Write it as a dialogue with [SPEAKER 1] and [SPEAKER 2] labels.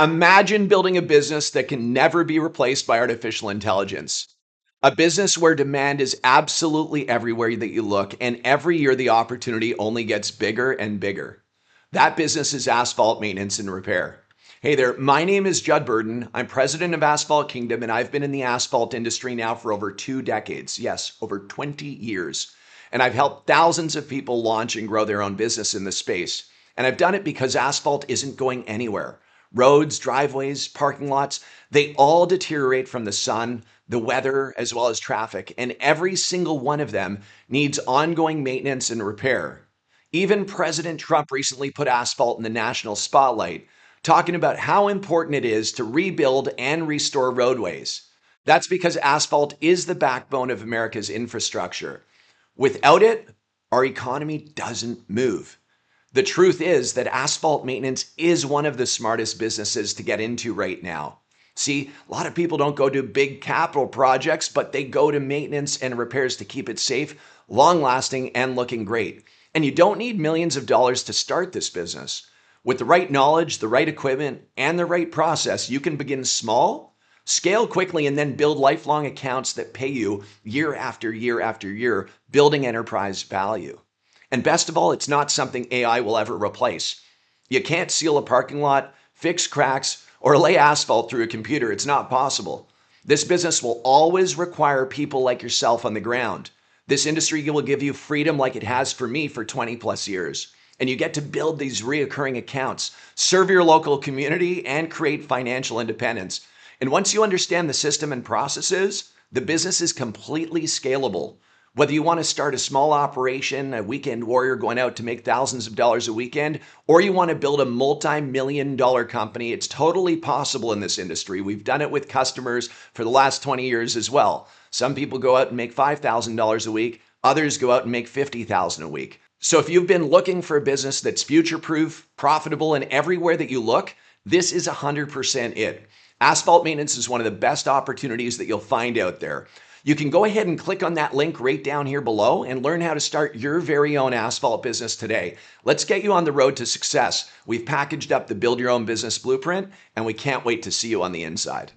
[SPEAKER 1] Imagine building a business that can never be replaced by artificial intelligence. A business where demand is absolutely everywhere that you look, and every year the opportunity only gets bigger and bigger. That business is asphalt maintenance and repair. Hey there, my name is Judd Burdon. I'm president of Asphalt Kingdom, and I've been in the asphalt industry now for over 2 decades. Yes, over 20 years. And I've helped thousands of people launch and grow their own business in this space. And I've done it because asphalt isn't going anywhere. Roads, driveways, parking lots, they all deteriorate from the sun, the weather, as well as traffic, and every single one of them needs ongoing maintenance and repair. Even President Trump recently put asphalt in the national spotlight, talking about how important it is to rebuild and restore roadways. That's because asphalt is the backbone of America's infrastructure. Without it, our economy doesn't move. The truth is that asphalt maintenance is one of the smartest businesses to get into right now. See, a lot of people don't go to big capital projects, but they go to maintenance and repairs to keep it safe, long lasting, and looking great. And you don't need millions of dollars to start this business. With the right knowledge, the right equipment, and the right process, you can begin small, scale quickly, and then build lifelong accounts that pay you year after year after year, building enterprise value. And best of all, it's not something AI will ever replace. You can't seal a parking lot, fix cracks, or lay asphalt through a computer. It's not possible. This business will always require people like yourself on the ground. This industry will give you freedom like it has for me for 20 plus years. And you get to build these reoccurring accounts, serve your local community, and create financial independence. And once you understand the system and processes, the business is completely scalable. Whether you want to start a small operation, a weekend warrior going out to make thousands of dollars a weekend, or you want to build a multi-million-dollar company, it's totally possible in this industry. We've done it with customers for the last 20 years as well. Some people go out and make $5,000 a week. Others go out and make $50,000 a week. So if you've been looking for a business that's future-proof, profitable, and everywhere that you look, this is 100% it. Asphalt maintenance is one of the best opportunities that you'll find out there. You can go ahead and click on that link right down here below and learn how to start your very own asphalt business today. Let's get you on the road to success. We've packaged up the Build Your Own Business Blueprint, and we can't wait to see you on the inside.